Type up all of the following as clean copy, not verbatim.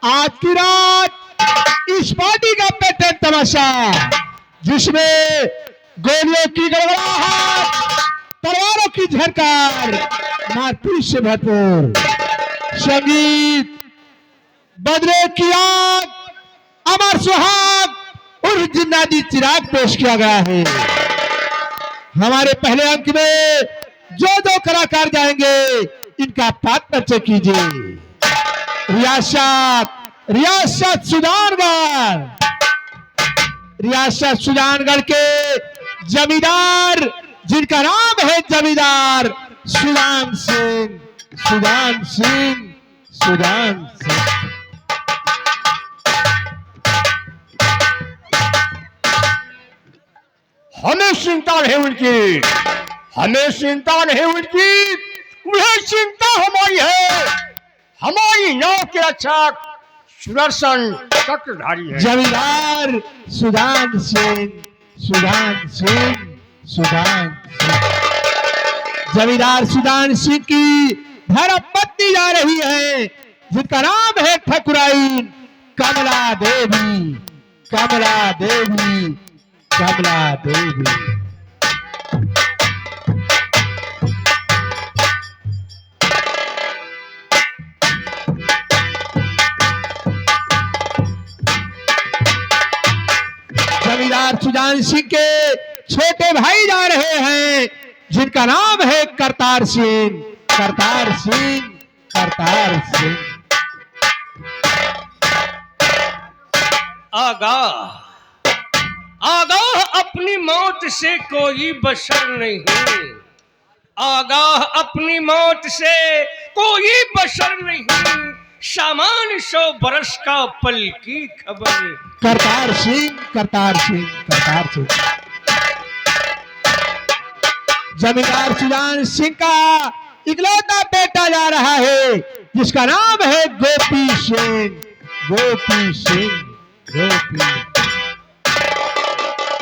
आज की रात इस पार्टी का पैटर्न तमाशा, जिसमें गोलियों की गड़गड़ाहट, तलवारों की झनकार, मारपीट से भरपूर संगीत, बदले की आग, अमर सुहाग और जिन्नादी चिराग पेश किया गया है। हमारे पहले अंक में जो दो कलाकार जाएंगे, इनका पार्टनर कीजिए। रियासत सुजानगढ़ के जमींदार, जिनका नाम है जमींदार सुजान सिंह। हमें चिंता नहीं उनकी, उन्हें चिंता हमारी है। हमारी नाव के रक्षक सुदर्शन चक्रधारी है। जमींदार सुजान सिंह। जमींदार सुजान सिंह की धर्म पत्नी जा रही है, जिनका नाम है ठकुराइन कमला देवी। जमींदार सुजान सिंह के छोटे भाई जा रहे हैं, जिनका नाम है करतार सिंह। आगाह अपनी मौत से कोई बशर नहीं, आगाह अपनी मौत से कोई बशर नहीं। सामान 100 बरस का पल की खबर। करतार सिंह। जमींदार सुजान सिंह का इकलौता बेटा जा रहा है, जिसका नाम है गोपी सिंह।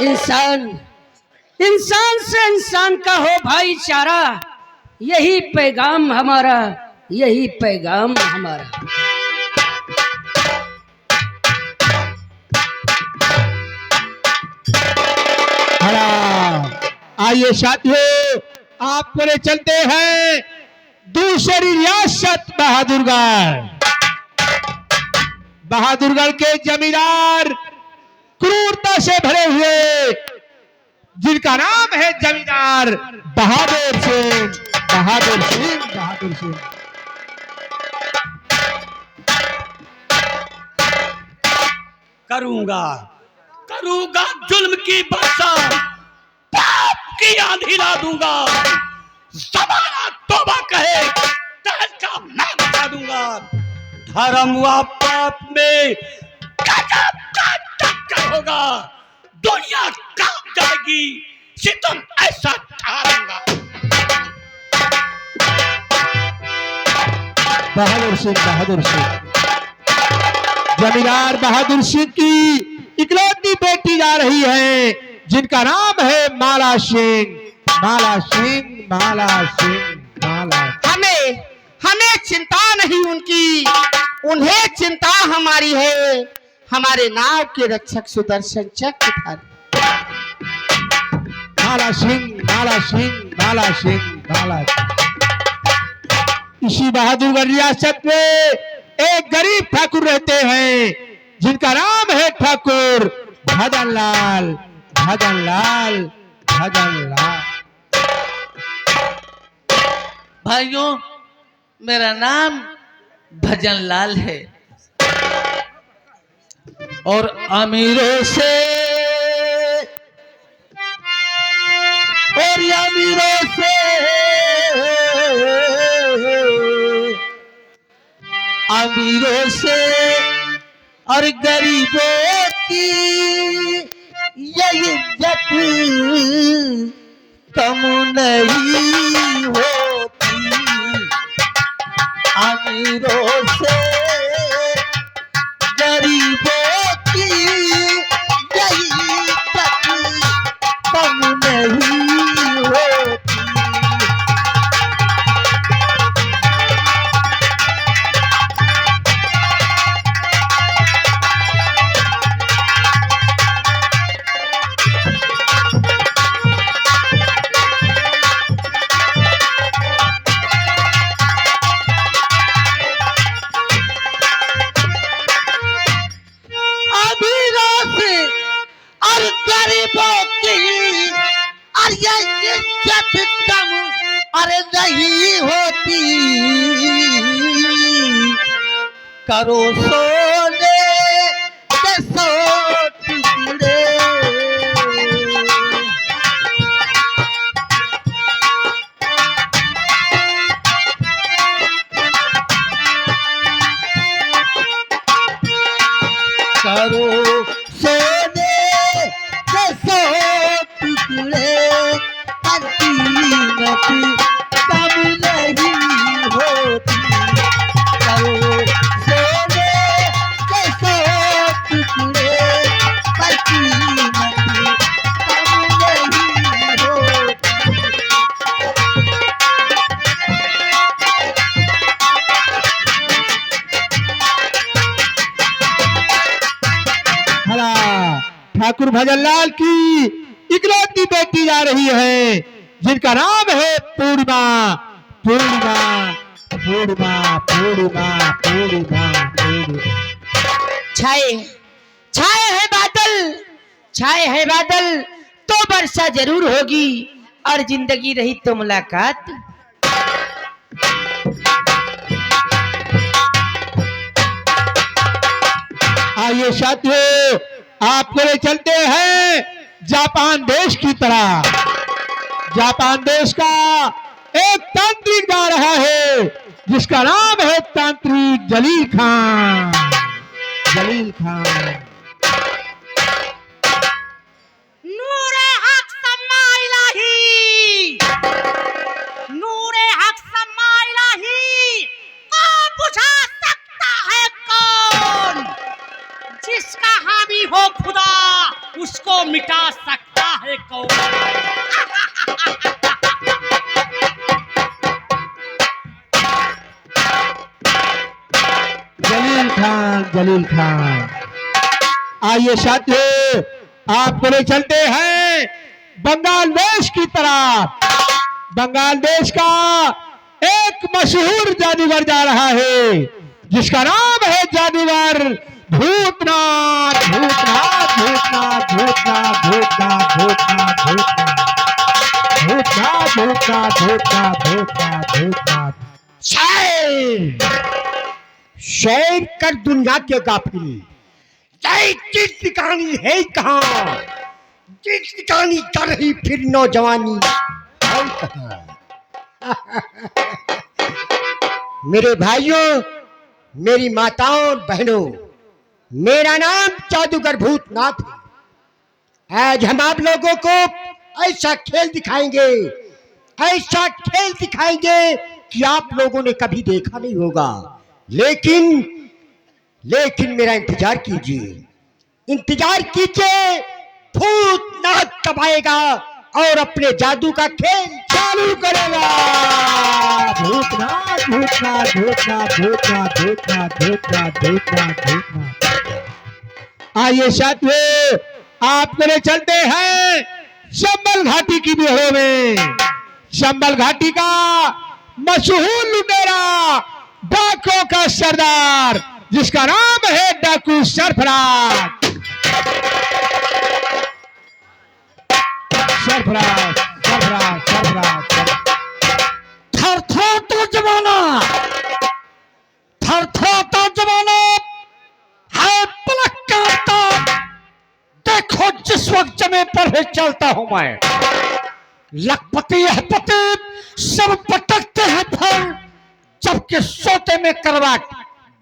इंसान से इंसान का हो भाईचारा, यही पैगाम हमारा। आइए साथियों, आपको ले चलते हैं दूसरी रियासत बहादुरगढ़ के जमींदार क्रूरता से भरे हुए, जिनका नाम है जमींदार बहादुर सिंह। करूंगा जुल्म की बरसा, पाप की आंधी ला दूंगा। ज़माना तौबा कहे, तहलका मैं बचा दूंगा। धर्म व पाप में गजब का टक्कर होगा, दुनिया कांप जाएगी, सितम ऐसा ढालूंगा। बहादुर सिंह। जमींदार बहादुर सिंह की इकलौती बेटी जा रही है, जिनका नाम है माला सिंह। हमें चिंता नहीं उनकी, उन्हें चिंता हमारी है। हमारे नाव के रक्षक सुदर्शन चक्रधारी। माला सिंह। इसी बहादुरगढ़ रियासत में एक गरीब ठाकुर रहते हैं, जिनका नाम है ठाकुर भजन लाल। भाइयों, मेरा नाम भजन लाल है और अमीरों से और गरीबों की ये इज्जत कम नहीं होती। अमीरों से गरीबों की ये इज्जत कम नहीं होती। गरीबों की अरे इज्जत कम अरे नहीं होती, करो सोने के 100 टुकड़े। करो सोने के 100 टुकड़े, हर कीमत कम नहीं होती, करो सोने के 100 टुकड़े, हर कीमत कम नहीं होती। भला ठाकुर भजनलाल की इकलौती बेटी जा रही है जिनका नाम है पूर्णिमा। पूर्णिमा पूर्णिमा पूर्णिमा पूर्णिमा पूर्णिमा। छाए छाए है बादल, छाए है बादल तो वर्षा जरूर होगी, और जिंदगी रही तो मुलाकात। आइए साथियों, आपको ले चलते हैं जापान देश की तरह। जापान देश का एक तांत्रिक गा रहा है जिसका नाम है तांत्रिक जलील खान। जलील खान। नूरे हक सम्मा इलाही, नूरे हक सम्मा इलाही को बुझा सकता है कौन, जिसका हामी हो खुदा उसको मिटा सकता है कौन। जलील खान। जलील खान। आइए साथियों, आपको ले चलते हैं बंगाल देश की तरफ। बंगाल देश का एक मशहूर जादूगर जा रहा है जिसका नाम है जादूगर भूतनाथ। भूतनाथ भूतनाथ भूतनाथ भूतनाथ भूतनाथ भूतनाथ भूतनाथ भूतनाथ भूतनाथ भूतनाथ। शेर कर दुनिया के गाफिल, जय जिस ठिकानी है कहाँ, जिस ठिकानी कर रही फिर नौजवानी है कहाँ। मेरे भाइयों, मेरी माताओं और बहनों, मेरा नाम जादूगर भूतनाथ है। आज हम आप लोगों को ऐसा खेल दिखाएंगे, ऐसा खेल दिखाएंगे कि आप लोगों ने कभी देखा नहीं होगा। लेकिन मेरा इंतजार कीजिए, इंतजार कीजिए। भूतनाथ कब आएगा और अपने जादू का खेल चालू करेगा। भूतनाथ भूतनाथ भूतनाथ भूतनाथ भूतनाथ भूतनाथ भूतनाथ भूतनाथ। आइए साथियों, आपको ले चलते हैं शंबल घाटी की बिहों में। शंबल घाटी का मशहूर लुटेरा, डाकुओं का सरदार जिसका नाम है डाकू सरफराज। सरफराज सरफराज सरफराज। थर थर तो जमाना, थर थर तो जमाना है पलक कांपता। देखो जिस वक्त जमे पर है चलता हूं मैं, लखपति हपति सब पटकते हैं फल, जबकि सोते में करवट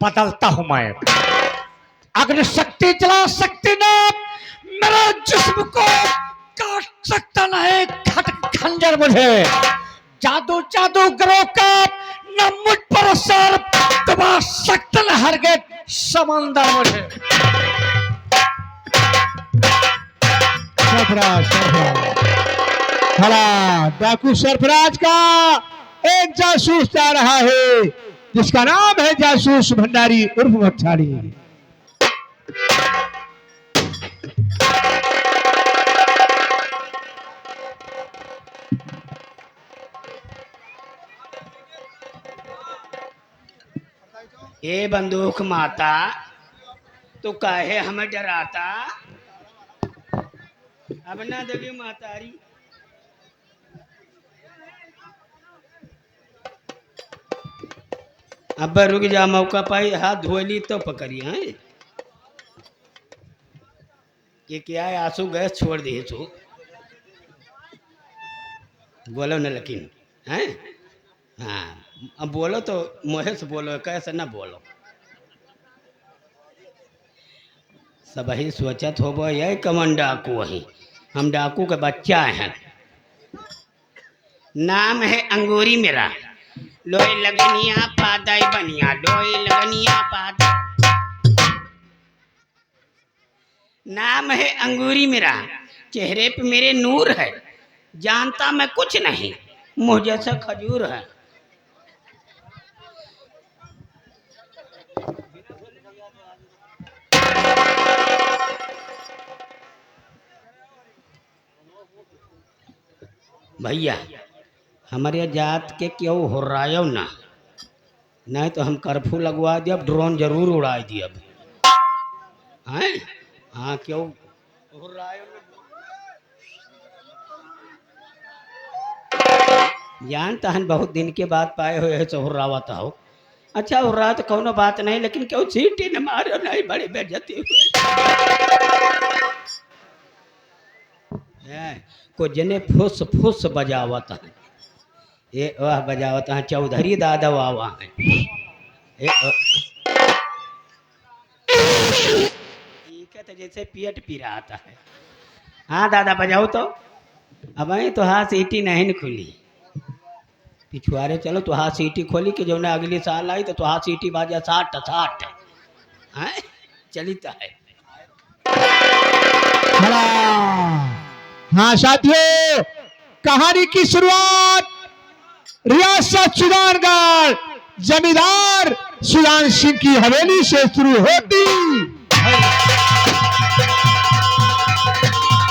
बदलता हूं मैं। अग्नि शक्ति जला सकती ना मेरे जिस्म को काट सकता नहीं खट खंजर मुझे। जादू जादूगरों का न मुझ पर असर दबा सकता न हरगिज समंदर मुझे। सरफराज सरफराज। भला डाकू सरफराज का एक जासूस जा रहा है जिसका नाम है जासूस भंडारी उर्फ मच्छाड़ी। ए बंदूक माता, तू काहे हमें डराता? अब ना देगी महतारी। अब रुक जा, मौका पाई हाथ धोली तो पकड़ी है। ये क्या है, आंसू गैस छोड़ दिए तू। बोलो न लेकिन हैं। हाँ अब बोलो तो मुँह से बोलो, कैसे ना बोलो। सब ही सोचत हो ये कमन डाकू वही, हम डाकू के बच्चा हैं। नाम है अंगूरी मेरा, लोई लगनिया पादाई बनिया, लोई लगनिया पादा। नाम है अंगूरी मेरा, चेहरे पे मेरे नूर है, जानता मैं कुछ नहीं, मुँह जैसा खजूर है। भैया हमारे जात के क्यों हो रहा है ना, नहीं तो हम कर्फ्यू लगवा दिए, अब ड्रोन जरूर उड़ा दिए अब हैं। हाँ क्यों हो रहा है जानता है, बहुत दिन के बाद पाए हुए तो हो रहा हो। अच्छा हो रहा तो कोनो बात नहीं, लेकिन क्यों सीटी न मारो नहीं, बड़ी बेइज्जती हुई। को जने फुस फुस बजावत है, ये वह बजावत है चौधरी दादा वावा है। ठीक है तो जैसे पेट पी रहा था है। हाँ दादा बजाओ तो। अब आई तो हाँ सीटी नहीं खुली, पिछुआरे चलो तो हाँ सीटी खोली कि जो ना अगली साल आई तो हाँ सीटी बाजा 60 है चलिता है। हाँ साथियों, कहानी की शुरुआत रियासत सुजानगढ़ जमींदार सुजान सिंह की हवेली से शुरू होती।